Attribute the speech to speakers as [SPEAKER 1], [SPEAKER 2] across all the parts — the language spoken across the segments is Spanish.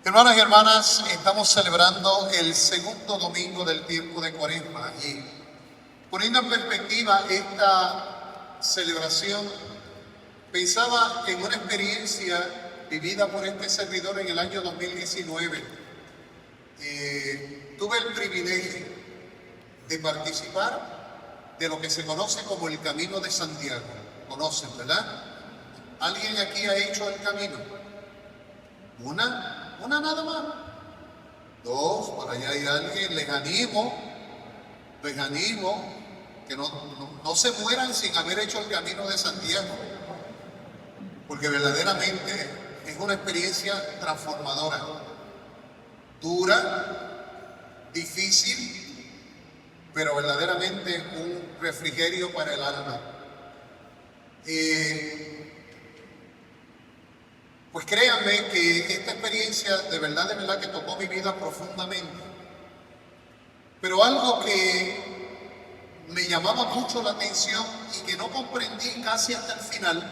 [SPEAKER 1] Hermanos y hermanas, estamos celebrando el segundo domingo del tiempo de Cuaresma y poniendo en perspectiva esta celebración, pensaba en una experiencia vivida por este servidor en el año 2019. Tuve el privilegio de participar de lo que se conoce como el Camino de Santiago. ¿Conocen, verdad? ¿Alguien aquí ha hecho el camino? Una nada más. Dos, por allá hay alguien. Les animo que no se mueran sin haber hecho el Camino de Santiago, porque verdaderamente es una experiencia transformadora, dura, difícil, pero verdaderamente un refrigerio para el alma. Pues créanme que esta experiencia de verdad que tocó mi vida profundamente. Pero algo que me llamaba mucho la atención y que no comprendí casi hasta el final,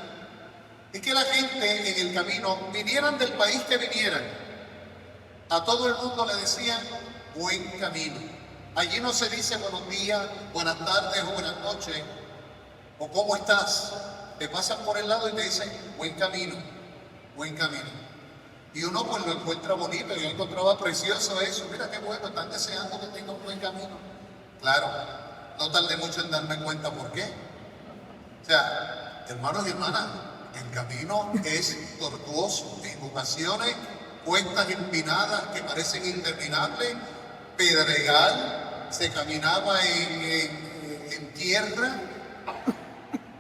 [SPEAKER 1] es que la gente en el camino, vinieran del país que vinieran, a todo el mundo le decían buen camino. Allí no se dice buenos días, buenas tardes o buenas noches, o cómo estás. Te pasan por el lado y te dicen buen camino. Buen camino. Y uno pues lo encuentra bonito. Yo encontraba precioso eso. Mira qué bueno, están deseando que tenga un buen camino. Claro, no tardé mucho en darme cuenta por qué. O sea, hermanos y hermanas, el camino es tortuoso. En ocasiones, cuestas empinadas que parecen interminables, pedregal, se caminaba en tierra.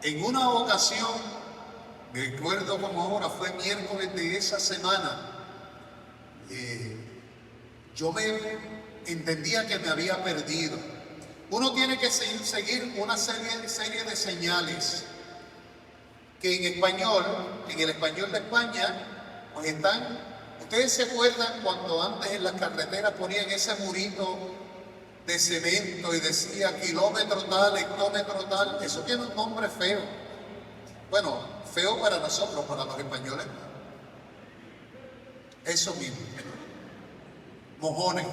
[SPEAKER 1] En una ocasión, me recuerdo como ahora, fue miércoles de esa semana, yo me entendía que me había perdido. Uno tiene que seguir una serie de señales que en español, en el español de España, pues están. Ustedes se acuerdan cuando antes en las carreteras ponían ese murito de cemento y decía kilómetro tal, hectómetro tal. Eso tiene un nombre feo. Bueno, feo para nosotros, para los españoles. Eso mismo. Mojones.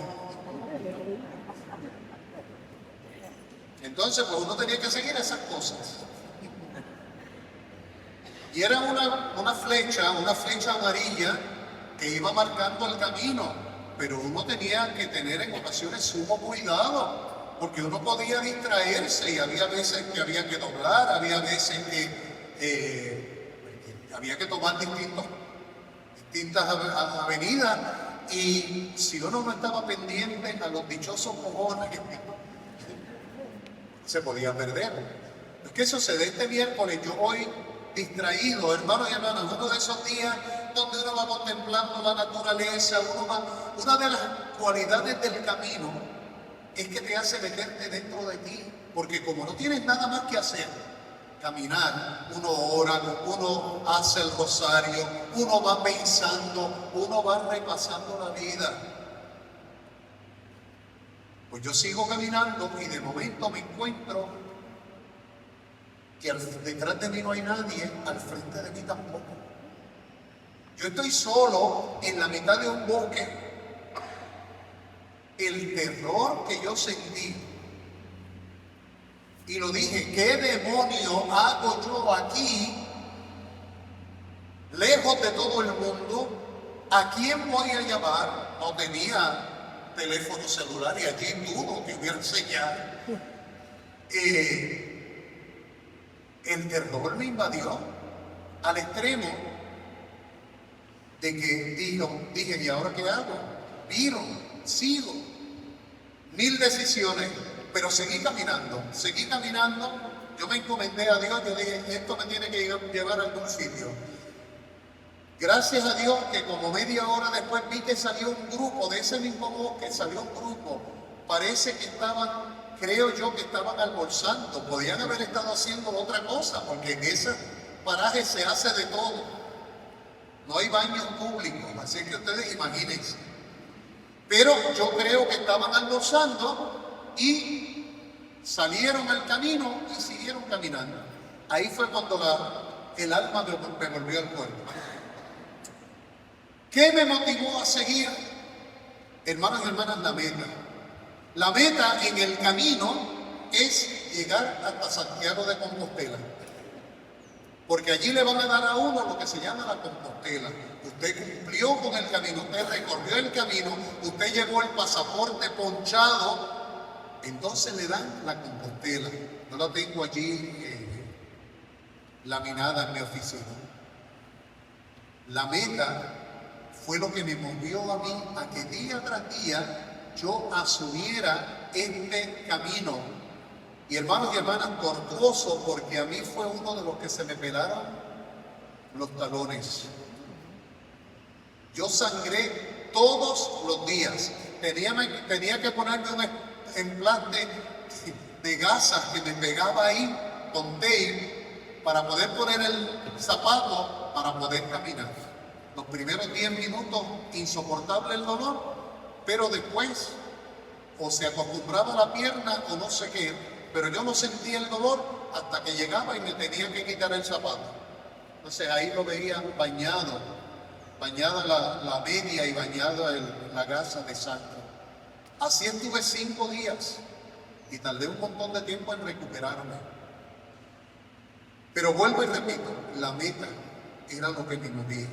[SPEAKER 1] Entonces, pues uno tenía que seguir esas cosas. Y era una flecha amarilla que iba marcando el camino. Pero uno tenía que tener en ocasiones sumo cuidado, porque uno podía distraerse y había veces que había que doblar, había veces que había que tomar distintas avenidas, y si uno no estaba pendiente a los dichosos mojones, se podía perder. ¿Qué sucede? Este miércoles yo voy distraído, hermanos y hermanas, uno de esos días donde uno va contemplando la naturaleza, una de las cualidades del camino es que te hace meterte dentro de ti, porque como no tienes nada más que hacer, caminar, uno ora, uno hace el rosario, uno va pensando, uno va repasando la vida. Pues yo sigo caminando y de momento me encuentro que detrás de mí no hay nadie, al frente de mí tampoco. Yo estoy solo en la mitad de un bosque. El terror que yo sentí, y lo dije, ¿qué demonio hago yo aquí, lejos de todo el mundo? ¿A quién voy a llamar? No tenía teléfono celular y allí dudo que hubiera señal. El terror me invadió al extremo de que dije, ¿y ahora qué hago? Miro, sigo, mil decisiones. Pero seguí caminando. Yo me encomendé a Dios, yo dije, esto me tiene que llevar a algún sitio. Gracias a Dios que como media hora después vi que salió un grupo, de ese mismo bosque salió un grupo. Parece que creo yo que estaban almorzando, podían haber estado haciendo otra cosa, porque en ese paraje se hace de todo. No hay baños públicos, así que ustedes imagínense. Pero yo creo que estaban almorzando y salieron al camino y siguieron caminando. Ahí fue cuando el alma me volvió al cuerpo. ¿Qué me motivó a seguir? Hermanos y hermanas, la meta. La meta en el camino es llegar hasta Santiago de Compostela. Porque allí le van a dar a uno lo que se llama la Compostela. Usted cumplió con el camino, usted recorrió el camino, usted llevó el pasaporte ponchado, entonces le dan la Compostela. No la tengo allí laminada en mi oficina. La meta fue lo que me movió a mí a que día tras día yo asumiera este camino. Y hermanos y hermanas, tortuoso, porque a mí fue uno de los que se me pelaron los talones. Yo sangré todos los días. Tenía que ponerme un emplante de gasas que me pegaba ahí con tape para poder poner el zapato para poder caminar. Los primeros 10 minutos insoportable el dolor, pero después o se acostumbraba a la pierna o no sé qué, pero yo no sentía el dolor hasta que llegaba y me tenía que quitar el zapato. Entonces ahí lo veía bañada la media y bañada la gasa de sangre. Así estuve 5 días y tardé un montón de tiempo en recuperarme. Pero vuelvo y repito, la meta era lo que me movía.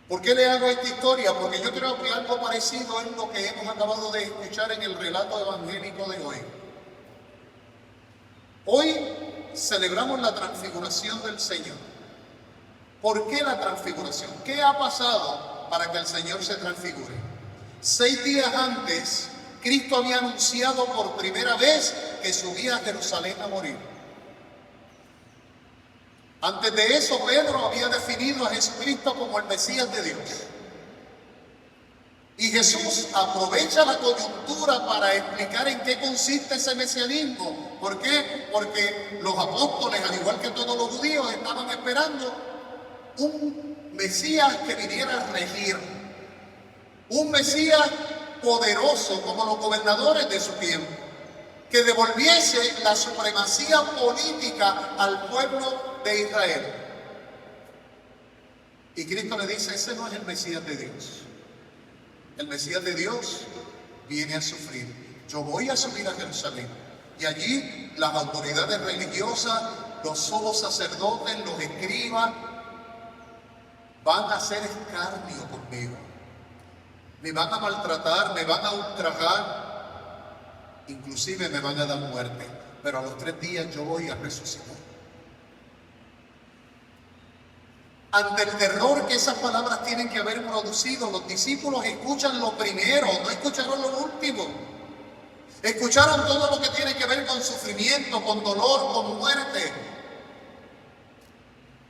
[SPEAKER 1] ¿Por qué le hago esta historia? Porque yo creo que algo parecido es lo que hemos acabado de escuchar en el relato evangélico de hoy. Hoy celebramos la transfiguración del Señor. ¿Por qué la transfiguración? ¿Qué ha pasado para que el Señor se transfigure? 6 días antes, Cristo había anunciado por primera vez que subía a Jerusalén a morir. Antes de eso, Pedro había definido a Jesucristo como el Mesías de Dios. Y Jesús aprovecha la coyuntura para explicar en qué consiste ese mesianismo. ¿Por qué? Porque los apóstoles, al igual que todos los judíos, estaban esperando un Mesías que viniera a regir. Un Mesías poderoso como los gobernadores de su tiempo, que devolviese la supremacía política al pueblo de Israel. Y Cristo le dice, ese no es el Mesías de Dios. El Mesías de Dios viene a sufrir. Yo voy a subir a Jerusalén. Y allí las autoridades religiosas, los sumos sacerdotes, los escribas, van a hacer escarnio conmigo. Me van a maltratar, me van a ultrajar, inclusive me van a dar muerte. Pero a los 3 días yo voy a resucitar. Ante el terror que esas palabras tienen que haber producido, los discípulos escuchan lo primero, no escucharon lo último. Escucharon todo lo que tiene que ver con sufrimiento, con dolor, con muerte.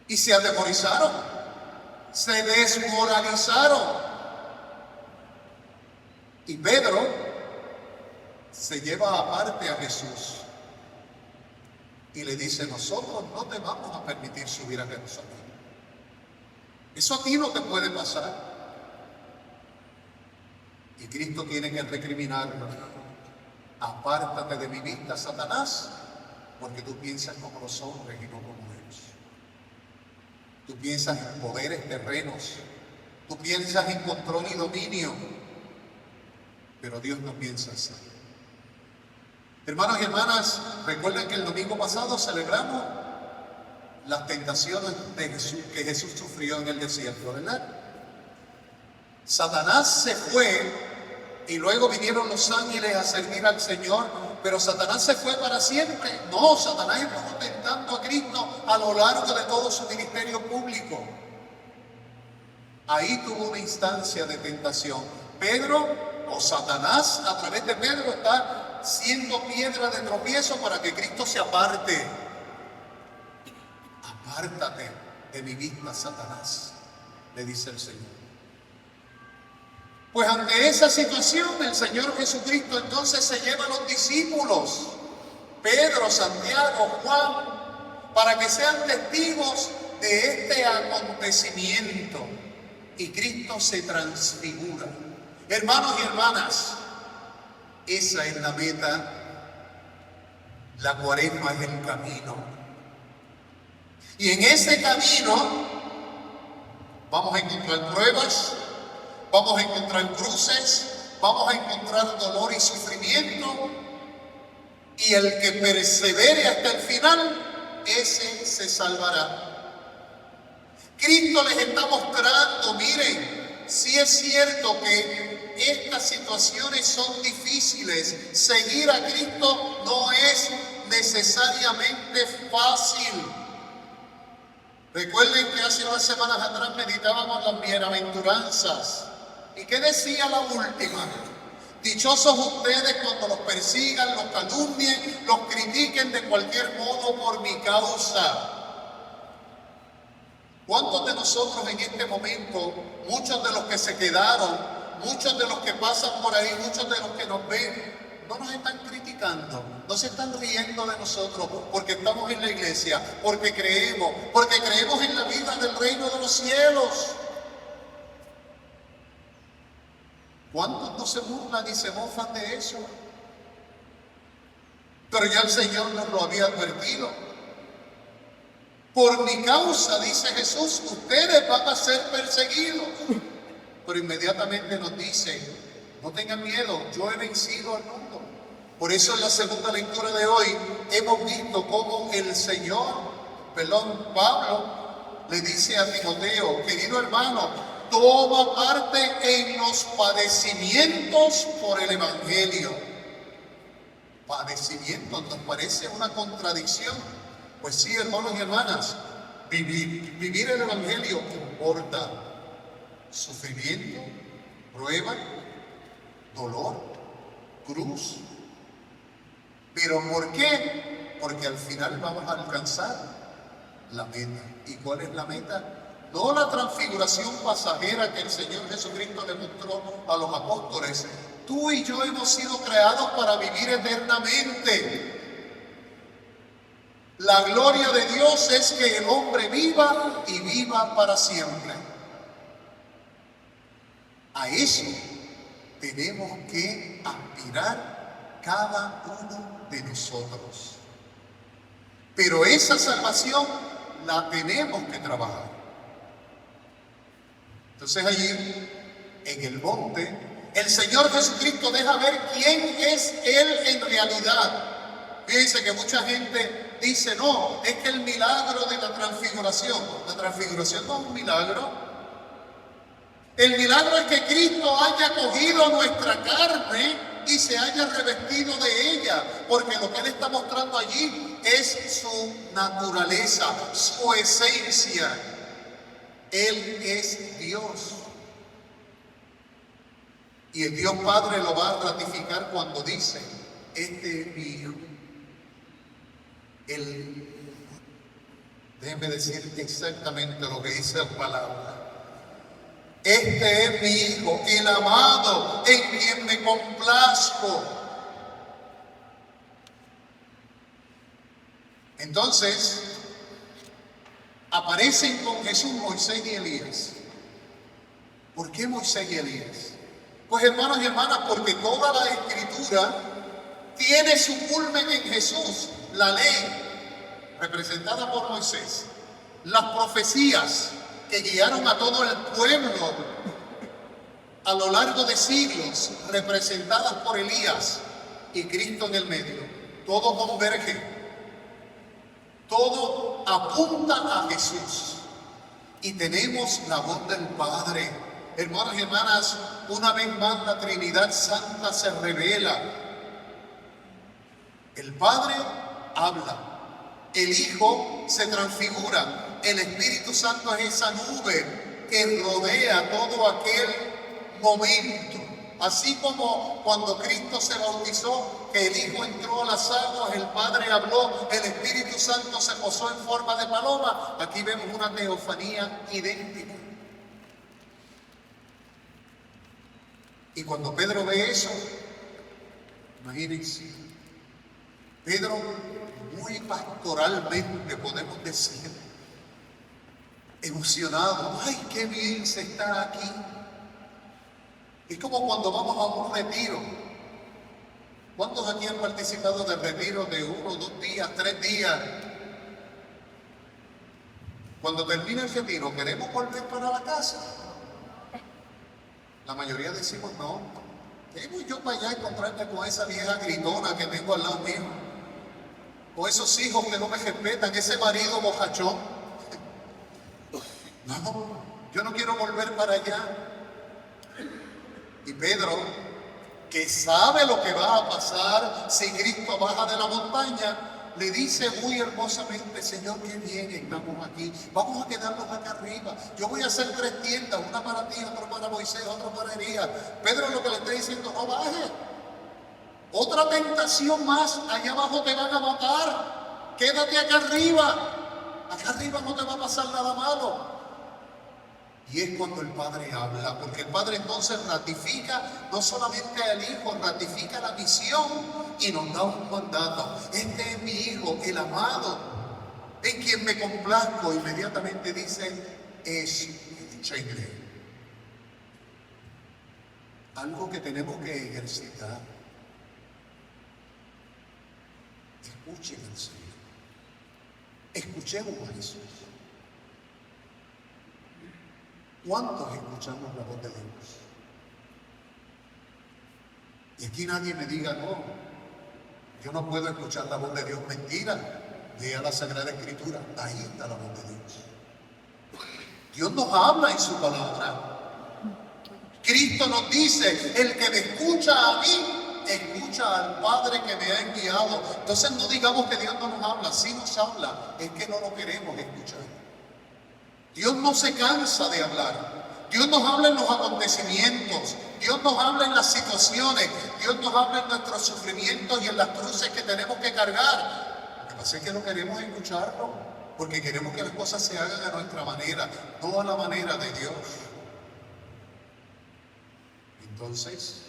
[SPEAKER 1] Y se atemorizaron, se desmoralizaron. Y Pedro se lleva aparte a Jesús y le dice, nosotros no te vamos a permitir subir a Jerusalén. Eso a ti no te puede pasar. Y Cristo tiene que recriminarlo. Apártate de mi vista, Satanás, porque tú piensas como los hombres y no como ellos. Tú piensas en poderes terrenos. Tú piensas en control y dominio. Pero Dios no piensa así. Hermanos y hermanas, recuerden que el domingo pasado celebramos las tentaciones de Jesús, que Jesús sufrió en el desierto, ¿verdad? Satanás se fue y luego vinieron los ángeles a servir al Señor, pero Satanás se fue para siempre. No, Satanás estuvo tentando a Cristo a lo largo de todo su ministerio público. Ahí tuvo una instancia de tentación. Pedro o Satanás a través de Pedro está siendo piedra de tropiezo para que Cristo se aparte. Apártate de mi vista, Satanás, le dice el Señor. Pues ante esa situación el Señor Jesucristo entonces se lleva a los discípulos, Pedro, Santiago, Juan, para que sean testigos de este acontecimiento. Y Cristo se transfigura. Hermanos y hermanas, esa es la meta. La cuaresma es el camino. Y en ese camino Vamos a encontrar pruebas, vamos a encontrar cruces, vamos a encontrar dolor y sufrimiento. Y el que persevere hasta el final, ese se salvará. Cristo les está mostrando, miren, si es cierto que estas situaciones son difíciles, seguir a Cristo no es necesariamente fácil. Recuerden que hace unas semanas atrás meditábamos las bienaventuranzas. ¿Y qué decía la última? Dichosos ustedes cuando los persigan, los calumnien, los critiquen de cualquier modo por mi causa. ¿Cuántos de nosotros en este momento, muchos de los que se quedaron, muchos de los que pasan por ahí, muchos de los que nos ven, no nos están criticando, no se están riendo de nosotros porque estamos en la iglesia, porque creemos en la vida del reino de los cielos? ¿Cuántos no se burlan y se mofan de eso? Pero ya el Señor nos lo había advertido. Por mi causa, dice Jesús, ustedes van a ser perseguidos. Pero inmediatamente nos dice, no tengan miedo, yo he vencido al mundo. Por eso en la segunda lectura de hoy hemos visto cómo Pablo le dice a Timoteo, querido hermano, toma parte en los padecimientos por el Evangelio. Padecimientos, ¿nos parece una contradicción? Pues sí, hermanos y hermanas, vivir el Evangelio importa. Sufrimiento, prueba, dolor, cruz. ¿Pero por qué? Porque al final vamos a alcanzar la meta. ¿Y cuál es la meta? No la transfiguración pasajera que el Señor Jesucristo le mostró a los apóstoles. Tú y yo hemos sido creados para vivir eternamente. La gloria de Dios es que el hombre viva y viva para siempre. A eso tenemos que aspirar cada uno de nosotros. Pero esa salvación la tenemos que trabajar. Entonces allí, en el monte, el Señor Jesucristo deja ver quién es Él en realidad. Fíjense que mucha gente dice, no, es que el milagro de la transfiguración no es un milagro. El milagro es que Cristo haya cogido nuestra carne y se haya revestido de ella, porque lo que Él está mostrando allí es su naturaleza, su esencia. Él es Dios. Y el Dios Padre lo va a ratificar cuando dice, este es mi Hijo. Déjenme decir exactamente lo que dice la palabra. Este es mi Hijo, el amado, en quien me complazco. Entonces, aparecen con Jesús Moisés y Elías. ¿Por qué Moisés y Elías? Pues hermanos y hermanas, porque toda la Escritura tiene su culmen en Jesús. La ley, representada por Moisés, las profecías que guiaron a todo el pueblo a lo largo de siglos, representadas por Elías, y Cristo en el medio. Todo converge, todo apunta a Jesús. Y tenemos la voz del Padre. Hermanos y hermanas, una vez más la Trinidad Santa se revela. El Padre habla, el Hijo se transfigura, el Espíritu Santo es esa nube que rodea todo aquel momento. Así como cuando Cristo se bautizó, que el Hijo entró a las aguas, el Padre habló, el Espíritu Santo se posó en forma de paloma, aquí vemos una teofanía idéntica. Y cuando Pedro ve eso, imagínense, Pedro muy pastoralmente, podemos decir, emocionado, ¡ay, qué bien se está aquí! Es como cuando vamos a un retiro. ¿Cuántos aquí han participado de retiros de 1, 2 días, 3 días? Cuando termine el retiro, ¿queremos volver para la casa? La mayoría decimos no. ¿Qué voy yo para allá a encontrarme con esa vieja gritona que tengo al lado mío? O esos hijos que no me respetan, ese marido bojachón. No, yo no quiero volver para allá. Y Pedro, que sabe lo que va a pasar si Cristo baja de la montaña, le dice muy hermosamente: Señor, qué bien estamos aquí, vamos a quedarnos acá arriba, yo voy a hacer 3 tiendas, una para ti, otra para Moisés, otra para Elías. Pedro lo que le está diciendo: no baje, otra tentación más, allá abajo te van a matar, quédate acá arriba no te va a pasar nada malo. Y es cuando el Padre habla, porque el Padre entonces ratifica no solamente al Hijo, ratifica la misión y nos da un mandato. Este es mi Hijo, el amado, en quien me complazco. Inmediatamente dice: escúchenle. Algo que tenemos que ejercitar. Escuchen al Señor. Escuchemos a Jesús. ¿Cuántos escuchamos la voz de Dios? Y aquí nadie me diga: no, yo no puedo escuchar la voz de Dios. Mentira. Lea la Sagrada Escritura, ahí está la voz de Dios. Dios nos habla en su palabra. Cristo nos dice: el que me escucha a mí, escucha al Padre que me ha enviado. Entonces no digamos que Dios no nos habla. Sí nos habla, es que no lo queremos escuchar. Dios no se cansa de hablar. Dios nos habla en los acontecimientos. Dios nos habla en las situaciones. Dios nos habla en nuestros sufrimientos y en las cruces que tenemos que cargar. Lo que pasa es que no queremos escucharlo, porque queremos que las cosas se hagan a nuestra manera, no a la manera de Dios. Entonces,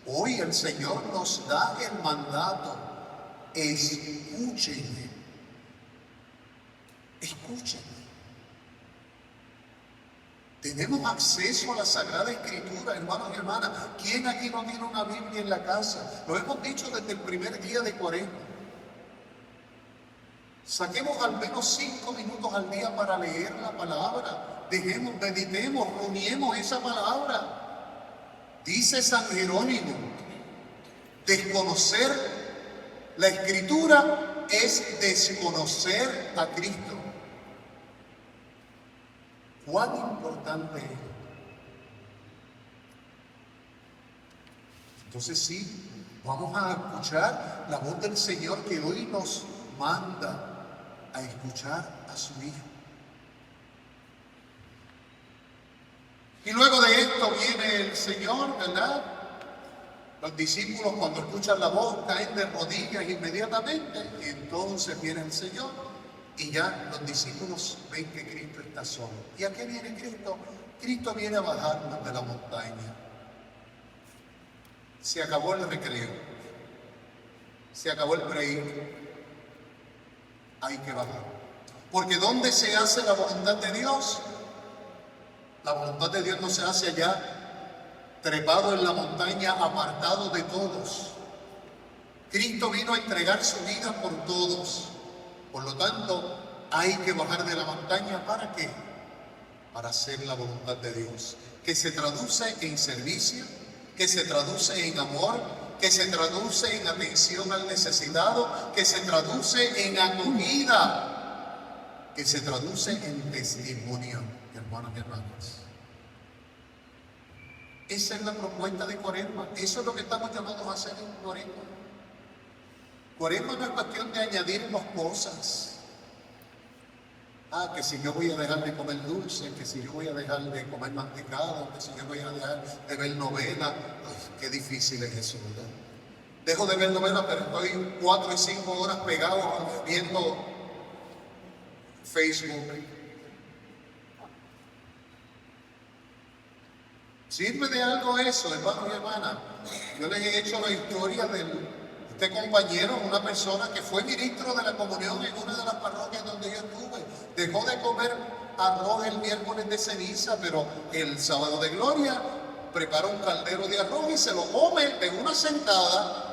[SPEAKER 1] hoy el Señor nos da el mandato: escúchenme. Escúchenme. Tenemos acceso a la Sagrada Escritura, hermanos y hermanas. ¿Quién aquí no tiene una Biblia en la casa? Lo hemos dicho desde el primer día de Cuaresma. Saquemos al menos 5 minutos al día para leer la palabra. Meditemos, rumiemos esa palabra. Dice San Jerónimo: desconocer la Escritura es desconocer a Cristo. ¿Cuán importante es? Entonces sí, vamos a escuchar la voz del Señor, que hoy nos manda a escuchar a su Hijo. Y luego de esto viene el Señor, ¿verdad? Los discípulos, cuando escuchan la voz, caen de rodillas inmediatamente. Y entonces viene el Señor y ya los discípulos ven que Cristo está solo. ¿Y a qué viene Cristo? Cristo viene a bajarnos de la montaña. Se acabó el recreo. Se acabó el break. Hay que bajar. Porque ¿dónde se hace la voluntad de Dios? La voluntad de Dios no se hace allá, trepado en la montaña, apartado de todos. Cristo vino a entregar su vida por todos. Por lo tanto, hay que bajar de la montaña. ¿Para qué? Para hacer la voluntad de Dios, que se traduce en servicio, que se traduce en amor, que se traduce en atención al necesitado, que se traduce en acogida, que se traduce en testimonio, hermanos y hermanas. Esa es la propuesta de Cuaresma. Eso es lo que estamos llamados a hacer en Cuaresma. Cuaresma no es cuestión de añadirnos cosas. Que si yo voy a dejar de comer dulce, que si yo voy a dejar de comer mantecado, que si yo voy a dejar de ver novela. Ay, qué difícil es eso, ¿verdad? Dejo de ver novela, pero estoy 4 y 5 horas pegado viendo Facebook. ¿Sirve de algo eso, hermanos y hermanas? Yo les he hecho la historia de este compañero, una persona que fue ministro de la comunión en una de las parroquias donde yo estuve. Dejó de comer arroz el miércoles de ceniza, pero el sábado de gloria prepara un caldero de arroz y se lo come en una sentada.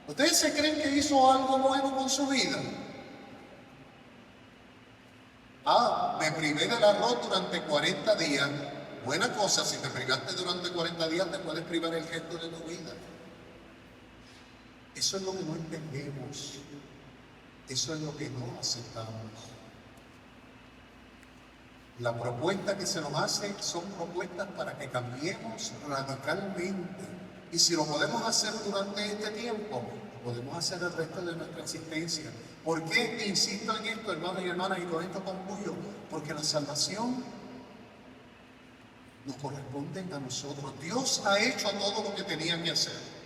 [SPEAKER 1] ¿Ustedes se creen que hizo algo bueno con su vida? me privé del arroz durante 40 días. Buena cosa, si te privaste durante 40 días, te puedes privar el resto de tu vida. Eso es lo que no entendemos. Eso es lo que no aceptamos. La propuesta que se nos hace son propuestas para que cambiemos radicalmente. Y si lo podemos hacer durante este tiempo, lo podemos hacer el resto de nuestra existencia. ¿Por qué insisto en esto, hermanos y hermanas, y con esto concluyo? Porque la salvación nos corresponde a nosotros. Dios ha hecho todo lo que tenía que hacer.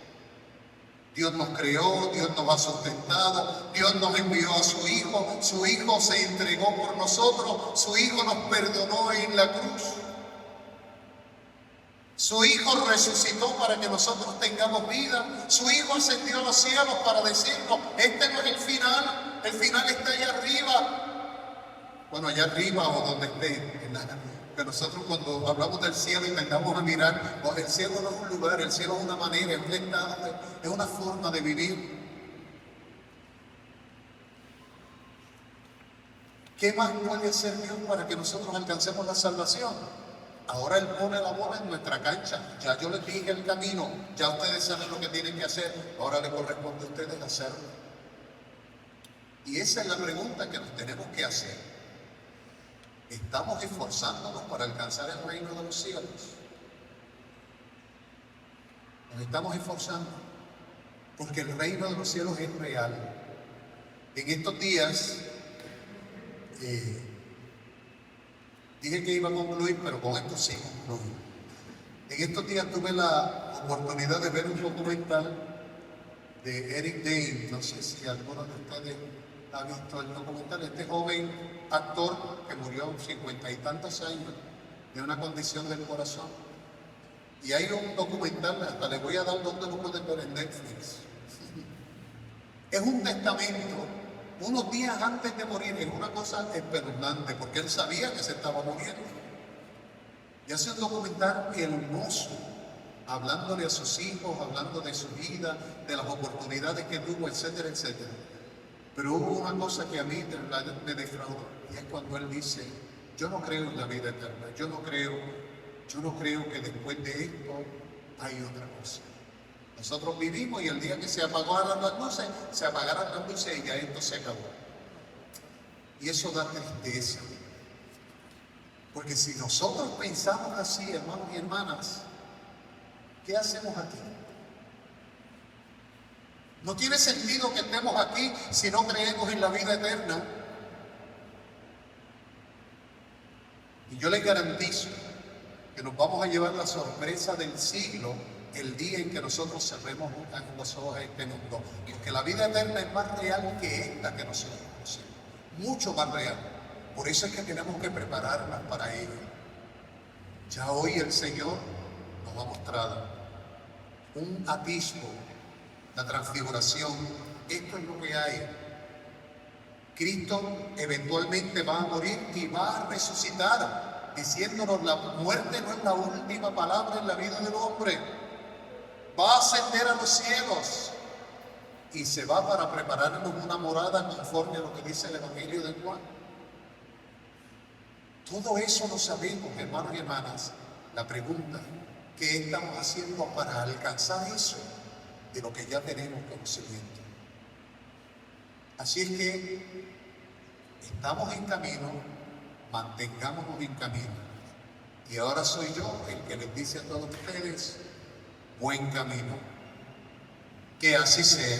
[SPEAKER 1] Dios nos creó, Dios nos ha sustentado, Dios nos envió a su Hijo se entregó por nosotros, su Hijo nos perdonó en la cruz. Su Hijo resucitó para que nosotros tengamos vida, su Hijo ascendió a los cielos para decirnos, este no es el final está allá arriba. Bueno, allá arriba o donde esté, que nosotros cuando hablamos del cielo y tengamos a mirar, pues el cielo no es un lugar, el cielo es una manera, es un estado, es una forma de vivir. ¿Qué más puede hacer Dios para que nosotros alcancemos la salvación? Ahora Él pone la bola en nuestra cancha. Ya yo les dije el camino, ya ustedes saben lo que tienen que hacer, ahora les corresponde a ustedes hacerlo. Y esa es la pregunta que nos tenemos que hacer. ¿Estamos esforzándonos para alcanzar el reino de los cielos? Nos estamos esforzando, porque el reino de los cielos es real. En estos días, dije que iba a concluir, pero con esto sí concluyo. En estos días tuve la oportunidad de ver un documental de Eric Dane. No sé si alguno de ustedes ha visto el documental. Este joven actor que murió a 50 y tantos años de una condición del corazón. Y hay un documental, hasta le voy a dar donde lo pueden ver en Netflix. Es un testamento, unos días antes de morir, es una cosa espeluznante, porque él sabía que se estaba muriendo. Y hace un documental hermoso, hablándole a sus hijos, hablando de su vida, de las oportunidades que tuvo, etcétera, etcétera. Pero hubo una cosa que a mí me defraudó, y es cuando él dice, yo no creo en la vida eterna, yo no creo que después de esto hay otra cosa. Nosotros vivimos y el día que se apagaran las luces y ya esto se acabó. Y eso da tristeza. Porque si nosotros pensamos así, hermanos y hermanas, ¿qué hacemos aquí? No tiene sentido que estemos aquí si no creemos en la vida eterna. Y yo les garantizo que nos vamos a llevar la sorpresa del siglo el día en que nosotros cerremos los ojos a este mundo. Porque la vida eterna es más real que esta que nosotros conocemos. Mucho más real. Por eso es que tenemos que prepararnos para ello. Ya hoy el Señor nos ha mostrado un atisbo, la transfiguración. Esto es lo que hay. Cristo eventualmente va a morir y va a resucitar, diciéndonos la muerte no es la última palabra en la vida del hombre. Va a ascender a los cielos y se va para prepararnos una morada conforme a lo que dice el Evangelio de Juan. Todo eso lo sabemos, hermanos y hermanas. La pregunta, ¿qué estamos haciendo para alcanzar eso de lo que ya tenemos conocimiento? Así es que estamos en camino, mantengámonos en camino. Y ahora soy yo el que les dice a todos ustedes, buen camino. Que así sea.